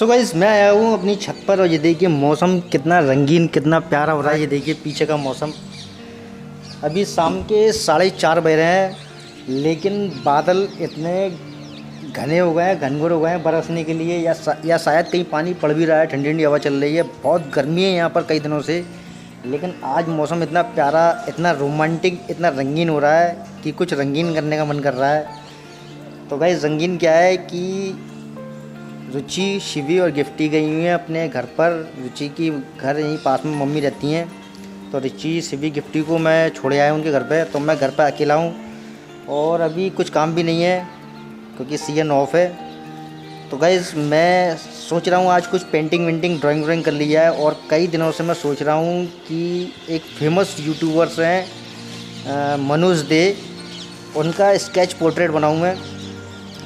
So guys मैं आया हूँ अपनी छत पर और ये देखिए मौसम कितना रंगीन कितना प्यारा हो रहा है। ये देखिए पीछे का मौसम। अभी शाम के 4:30 बज रहे हैं, लेकिन बादल इतने घने हो गए हैं, घनघोर हो गए हैं बरसने के लिए, या शायद कहीं पानी पड़ भी रहा है। ठंडी ठंडी हवा चल रही है। बहुत गर्मी है यहाँ पर कई दिनों से, लेकिन आज मौसम इतना प्यारा, इतना रोमांटिक, इतना रंगीन हो रहा है कि कुछ रंगीन करने का मन कर रहा है। तो गाइस रंगीन क्या है कि रुचि, शिवी और गिफ्टी गई हुई हैं अपने घर पर। रुचि की घर यहीं पास में मम्मी रहती हैं, तो रुचि, शिवी, गिफ्टी को मैं छोड़ आया उनके घर पे। तो मैं घर पे अकेला हूँ और अभी कुछ काम भी नहीं है क्योंकि सीजन ऑफ है। तो गाइस मैं सोच रहा हूँ आज कुछ पेंटिंग वेंटिंग ड्राइंग कर लिया है। और कई दिनों से मैं सोच रहा हूँ कि एक फेमस यूट्यूबर्स हैं मनोज दे, उनका स्केच पोर्ट्रेट बनाऊँ मैं।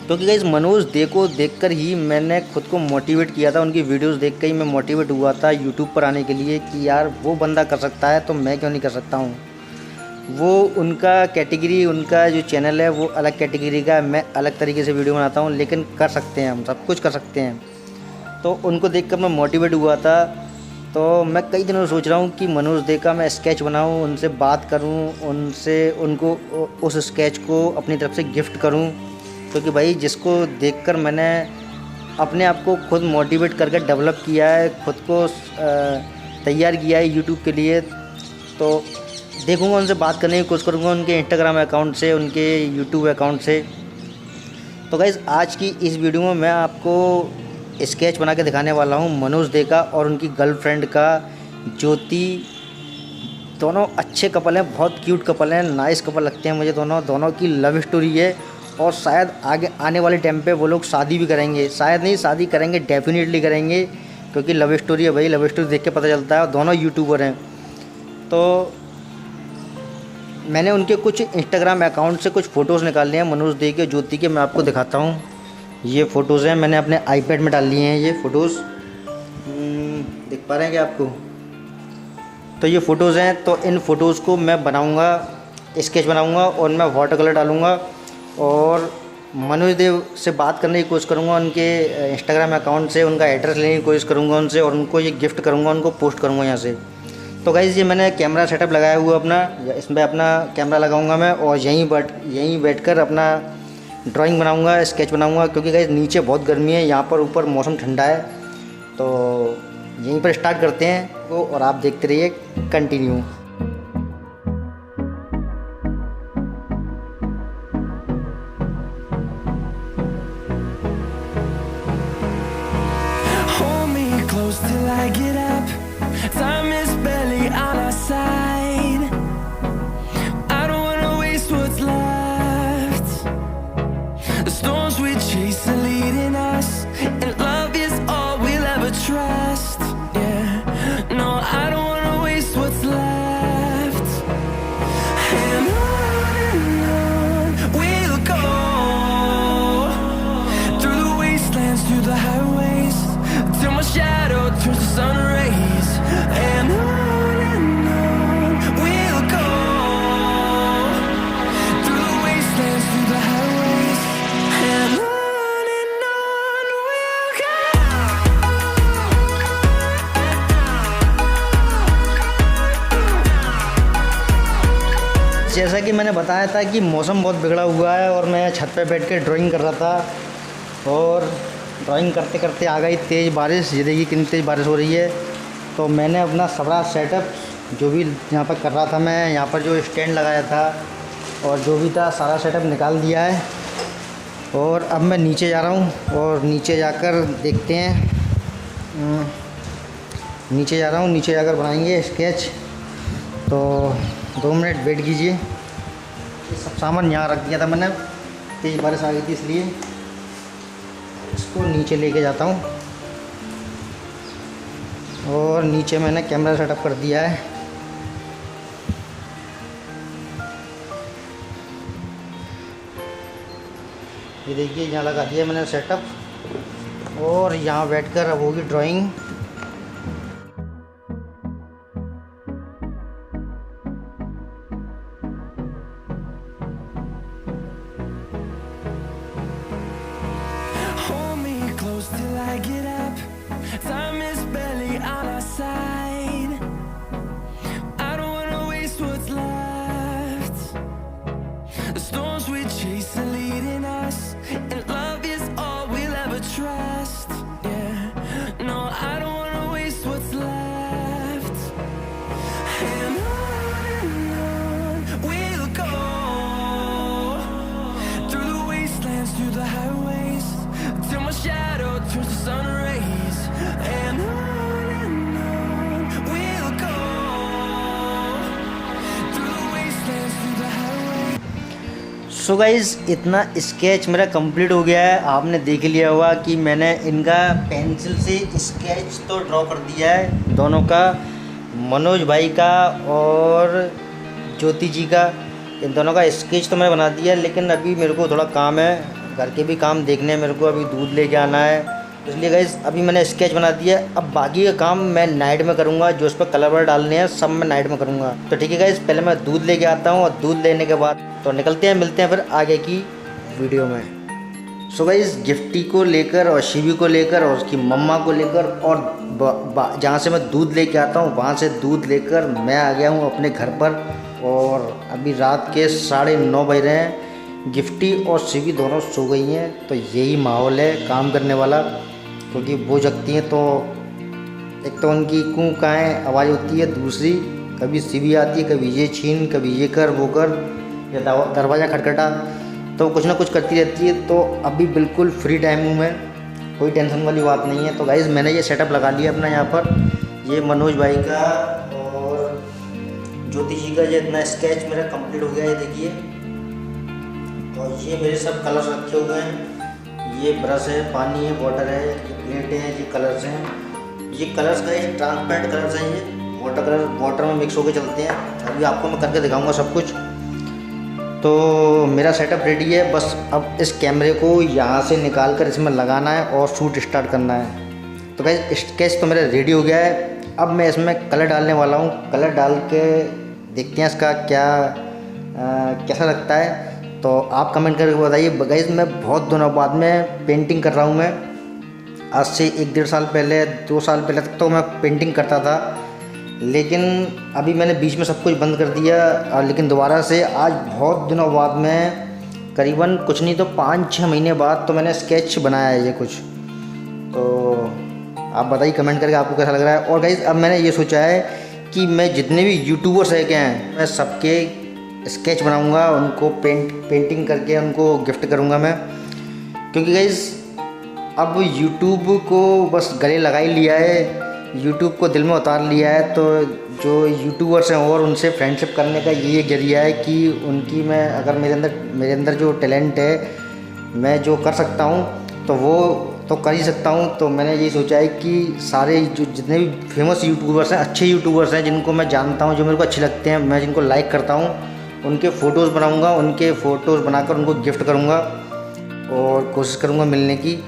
क्योंकि गाइस मनोज दे को देखकर ही मैंने खुद को मोटिवेट किया था। उनकी वीडियोस देख कर ही मैं मोटिवेट हुआ था यूट्यूब पर आने के लिए कि यार वो बंदा कर सकता है तो मैं क्यों नहीं कर सकता हूँ। वो उनका कैटेगरी, उनका जो चैनल है वो अलग कैटेगरी का है, मैं अलग तरीके से वीडियो बनाता हूँ, लेकिन कर सकते हैं, हम सब कुछ कर सकते हैं। तो उनको देखकर मैं मोटिवेट हुआ था। तो मैं कई दिनों से सोच रहा हूँ कि मनोज दे का मैं स्केच बनाऊँ, उनसे बात करूँ, उनको उस स्केच को अपनी तरफ से गिफ्ट करूँ। क्योंकि भाई जिसको देखकर मैंने अपने आप को खुद मोटिवेट करके डेवलप किया है, खुद को तैयार किया है यूट्यूब के लिए, तो देखूँगा, उनसे बात करने की कोशिश करूँगा, उनके इंस्टाग्राम अकाउंट से, उनके यूट्यूब अकाउंट से। तो गाइस आज की इस वीडियो में मैं आपको स्केच बना के दिखाने वाला हूँ मनोज दे का और उनकी गर्लफ्रेंड का, ज्योति। दोनों अच्छे कपल हैं, बहुत क्यूट कपल हैं, नाइस कपल लगते हैं मुझे। दोनों की लव स्टोरी है और शायद आगे आने वाले टाइम पे वो लोग शादी भी करेंगे। शायद नहीं, शादी करेंगे, डेफिनेटली करेंगे, क्योंकि लव स्टोरी है भाई। लव स्टोरी देख के पता चलता है। दोनों यूट्यूबर हैं। तो मैंने उनके कुछ इंस्टाग्राम अकाउंट से कुछ फ़ोटोज़ निकाल लिए हैं मनोज दे के, ज्योति के। मैं आपको दिखाता हूँ। ये फ़ोटोज़ हैं, मैंने अपने आईपैड में डाल लिए हैं ये फ़ोटोज़। दिख पा रहे हैं क्या आपको? तो ये फ़ोटोज़ हैं। तो इन फ़ोटोज़ को मैं बनाऊँगा, स्केच बनाऊँगा और मैं वाटर कलर डालूँगा और मनोज देव से बात करने की कोशिश करूँगा, उनके इंस्टाग्राम अकाउंट से उनका एड्रेस लेने की कोशिश करूँगा उनसे, और उनको ये गिफ्ट करूँगा, उनको पोस्ट करूँगा यहाँ से। तो गाइज़ ये मैंने कैमरा सेटअप लगाया हुआ अपना, इसमें अपना कैमरा लगाऊंगा मैं और यहीं बैठकर अपना ड्राइंग बनाऊंगा, स्केच बनाऊंगा। क्योंकि गाइज़ नीचे बहुत गर्मी है, यहाँ पर ऊपर मौसम ठंडा है। तो यहीं पर स्टार्ट करते हैं तो, और आप देखते रहिए continue. Till I get up, time is barely on our side. I don't wanna waste what's left. The storms we chase are leading us, and love is all we'll ever trust. Yeah, no, I don't wanna waste what's left. And on we'll go, through the wastelands, through the highways, till my shadow turns to sun rays. And on we'll go, through the wastelands, through the highways. And on we'll go. जैसा कि मैंने बताया था कि मौसम बहुत बिगड़ा हुआ है और मैं छत पे बैठ के ड्राइंग कर रहा था, और ड्राइंग करते करते आ गई तेज़ बारिश। ये देखिए कितनी तेज़ बारिश हो रही है। तो मैंने अपना सारा सेटअप जो भी यहाँ पर कर रहा था, मैं यहाँ पर जो स्टैंड लगाया था और जो भी था सारा सेटअप निकाल दिया है। और अब मैं नीचे जा रहा हूँ और नीचे जाकर देखते हैं। नीचे जा रहा हूँ, नीचे जाकर बनाएंगे स्केच। तो 2 मिनट वेट कीजिए। ये सब सामान यहाँ रख दिया था मैंने, तेज़ बारिश आ गई थी इसलिए। इसको नीचे लेके जाता हूँ और नीचे मैंने कैमरा सेटअप कर दिया है। ये देखिए यहाँ लगा दिया मैंने सेटअप, और यहाँ बैठकर अब होगी drawing. Hold me close till I get up. So guys इतना स्केच मेरा कंप्लीट हो गया है। आपने देख लिया होगा कि मैंने इनका पेंसिल से स्केच तो ड्रॉ कर दिया है, दोनों का, मनोज भाई का और ज्योति जी का, इन दोनों का स्केच तो मैंने बना दिया है। लेकिन अभी मेरे को थोड़ा काम है, घर के भी काम देखने हैं मेरे को, अभी दूध लेके आना है, इसलिए गाइज अभी मैंने स्केच बना दिया है। अब बाकी का काम मैं नाइट में करूँगा, जो उस पर कलर वलर डालने हैं सब मैं नाइट में करूँगा। तो ठीक है गाइज, पहले मैं दूध लेके आता हूँ और दूध लेने के बाद तो निकलते हैं, मिलते हैं फिर आगे की वीडियो में। सो गाइज गिफ्टी को लेकर और शिवी को लेकर और उसकी मम्मा को लेकर और जहाँ से मैं दूध लेके आता हूँ वहाँ से दूध लेकर मैं आ गया हूँ अपने घर पर। और अभी रात के 9:30 बज रहे हैं। गिफ्टी और शिवी दोनों सो गई हैं, तो यही माहौल है काम करने वाला, क्योंकि वो जगती हैं तो एक तो उनकी कूँ काएँ आवाज़ होती है, दूसरी कभी शिवी आती है, कभी ये छीन, कभी ये कर वो कर, या दरवाज़ा खटखटा, तो कुछ ना कुछ करती रहती है। तो अभी बिल्कुल फ्री टाइम हूँ मैं, कोई टेंशन वाली बात नहीं है। तो गाइज़ मैंने ये सेटअप लगा लिया अपना यहाँ पर, ये मनोज भाई का और ज्योति जी का ये इतना स्केच मेरा कंप्लीट हो गया है, देखिए। और ये मेरे सब कलर्स रखे हुए हैं, ये ब्रश है, पानी है, वाटर है, ये प्लेट है, ये कलर्स हैं। ये कलर्स का ये ट्रांसपेरेंट कलर्स हैं, ये वाटर कलर वाटर में मिक्स होकर चलते हैं। अभी आपको मैं करके दिखाऊंगा सब कुछ। तो मेरा सेटअप रेडी है, बस अब इस कैमरे को यहाँ से निकाल कर इसमें लगाना है और शूट स्टार्ट करना है। तो गाइस स्केच तो मेरा रेडी हो गया है। अब मैं इसमें कलर डालने वाला हूँ, कलर डाल के देखते हैं इसका क्या कैसा लगता है। तो आप कमेंट करके बताइए। गाइस मैं बहुत दिनों बाद में पेंटिंग कर रहा हूँ। मैं आज से 1-1.5 साल पहले, 2 साल पहले तक तो मैं पेंटिंग करता था, लेकिन अभी मैंने बीच में सब कुछ बंद कर दिया। लेकिन दोबारा से आज बहुत दिनों बाद में, करीबन कुछ नहीं तो 5-6 महीने बाद तो मैंने स्केच बनाया है ये कुछ। तो आप बताइए कमेंट करके आपको कैसा लग रहा है। और गाइस अब मैंने ये सोचा है कि मैं जितने भी यूट्यूबर्स है क्या हैं, मैं सबके स्केच बनाऊंगा, उनको पेंटिंग करके उनको गिफ्ट करूंगा मैं। क्योंकि गाइस अब यूट्यूब को बस गले लगा ही लिया है, यूट्यूब को दिल में उतार लिया है। तो जो यूट्यूबर्स हैं और उनसे फ्रेंडशिप करने का ये जरिया है कि उनकी मैं अगर मेरे अंदर जो टैलेंट है, मैं जो कर सकता हूँ तो वो तो कर ही सकता हूँ। तो मैंने ये सोचा है कि सारे जो जितने भी फेमस यूट्यूबर्स हैं, अच्छे यूट्यूबर्स हैं, जिनको मैं जानता हूँ, जो मेरे को अच्छे लगते हैं, मैं जिनको लाइक करता हूँ, उनके फ़ोटोज़ बनाऊँगा, उनके फ़ोटोज़ बनाकर उनको गिफ्ट करूँगा और कोशिश करूँगा मिलने की।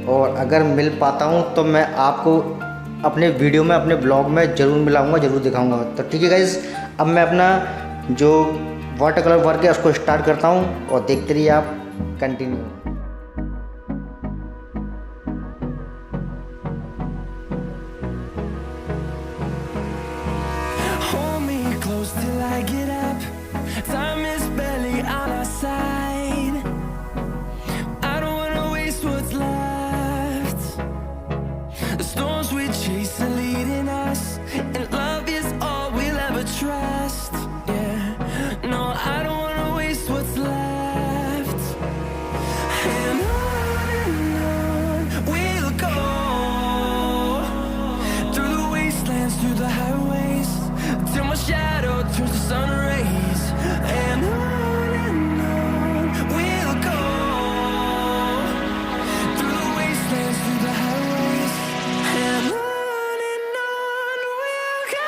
और अगर मिल पाता हूँ तो मैं आपको अपने वीडियो में, अपने ब्लॉग में ज़रूर मिलाऊंगा, ज़रूर दिखाऊंगा। तो ठीक है गाइज़, अब मैं अपना जो वाटर कलर वर्क है उसको स्टार्ट करता हूँ और देखते रहिए आप, continue. Hold me close till I get up. Time is barely on our side. I don't wanna waste what's left. The storms we chase are leading us, and love is all we'll ever trust. Yeah, no, I don't wanna waste what's left. And on we'll go, through the wastelands, through the highways, till my shadow turns to sun rays. And on we'll go, through the wastelands, through the highways. And on we'll go.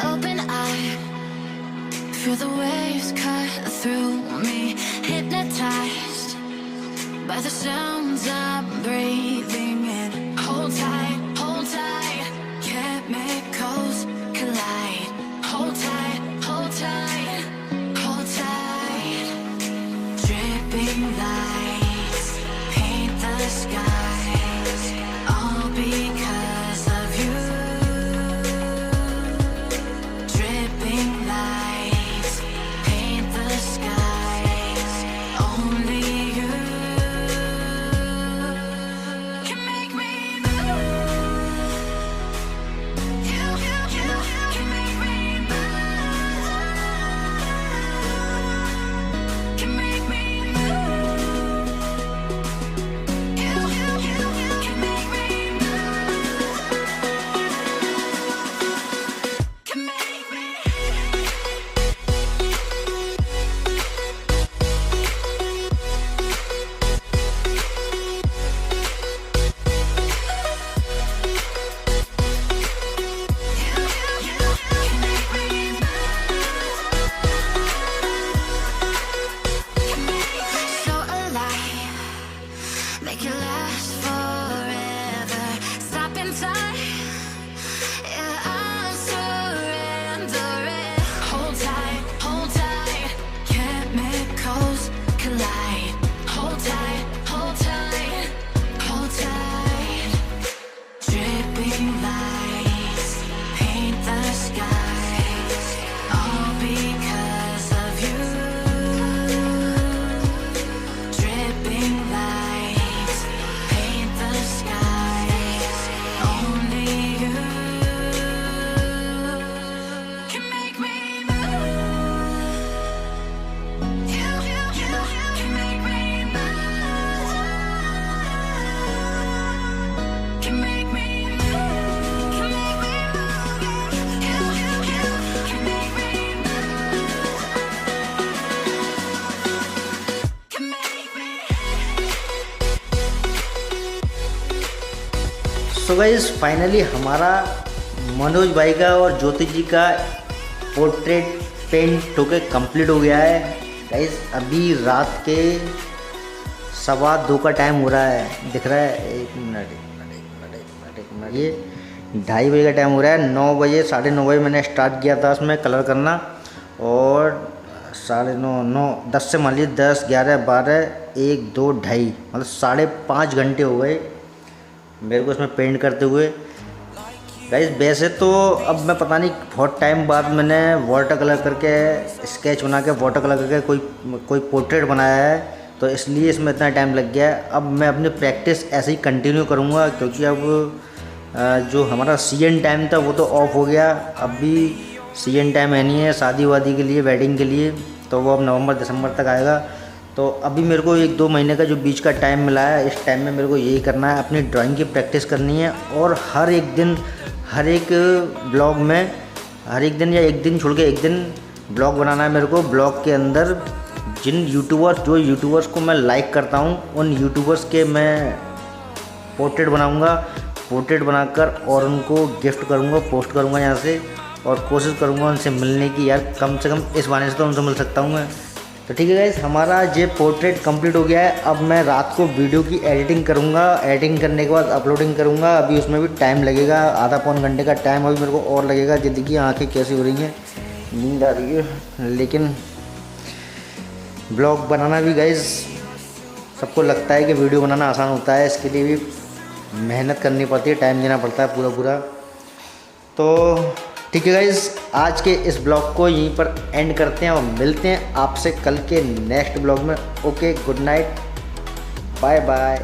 open eye, feel the waves cut through me, hypnotized by the sounds I'm breathing in. Hold tight, chemicals collide. Hold tight, hold tight. Dripping lights paint the skies, all because of you. Dripping lights paint the skies, only you can make me move. You can make me move. Can make me move. You can make me move. Can make me. So alive, make it last forever. Stop in time, yeah, I'll surrender it. Hold tight, chemicals collide. Hold tight, hold tight. Dripping lights paint the skies, all because of you. Dripping lights paint the skies, only you can make me move. You can make me move. Can make me move. Can make me move. You can make me move. Can make me. So guys finally हमारा मनोज भाई का और ज्योति जी का portrait paint होके complete हो गया है। Guys अभी रात के 1:15 का टाइम हो रहा है, दिख रहा है। एक मिनट ये 2:30 बजे का टाइम हो रहा है। 9 बजे 9:30 बजे मैंने स्टार्ट किया था उसमें कलर करना, और 9:30 10 से मान लीजिए 10, 11, 12, 1, 2, 2:30 मतलब 5.5 घंटे हो गए मेरे को इसमें पेंट करते हुए। गाइस वैसे तो अब मैं पता नहीं बहुत टाइम बाद मैंने वाटर कलर करके स्केच बना के वाटर कलर करके कोई पोर्ट्रेट बनाया है, तो इसलिए इसमें इतना टाइम लग गया है। अब मैं अपनी प्रैक्टिस ऐसे ही कंटिन्यू करूँगा, क्योंकि अब जो हमारा सीजन टाइम था वो तो ऑफ हो गया। अब भी सीजन टाइम है नहीं है शादी वादी के लिए, वेडिंग के लिए, तो वो अब नवंबर दिसंबर तक आएगा। तो अभी मेरे को 1-2 महीने का जो बीच का टाइम मिला है, इस टाइम में मेरे को यही करना है, अपनी ड्राइंग की प्रैक्टिस करनी है। और हर एक दिन हर एक ब्लॉग में हर एक दिन या एक दिन छोड़ के एक दिन ब्लॉग बनाना है मेरे को। ब्लॉग के अंदर जो यूट्यूबर्स को मैं लाइक करता हूँ, उन यूट्यूबर्स के मैं पोर्ट्रेट बनाऊँगा। पोर्ट्रेट बनाकर और उनको गिफ्ट करूँगा, पोस्ट करूँगा यहाँ से, और कोशिश करूँगा उनसे मिलने की। यार कम से कम इस बहाने से तो उनसे मिल सकता हूँ मैं। तो ठीक है गाइस, हमारा ये पोर्ट्रेट कंप्लीट हो गया है। अब मैं रात को वीडियो की एडिटिंग करूँगा, एडिटिंग करने के बाद अपलोडिंग करूँगा। अभी उसमें भी टाइम लगेगा, आधा पौन घंटे का टाइम अभी मेरे को और लगेगा। ज़िंदगी आँखें कैसी हो रही हैं, नींद आ रही है। लेकिन ब्लॉग बनाना भी गाइस, सबको लगता है कि वीडियो बनाना आसान होता है, इसके लिए भी मेहनत करनी पड़ती है, टाइम देना पड़ता है पूरा। तो ठीक है गाइस, आज के इस ब्लॉग को यहीं पर एंड करते हैं और मिलते हैं आपसे कल के नेक्स्ट ब्लॉग में। Okay, good night, bye bye.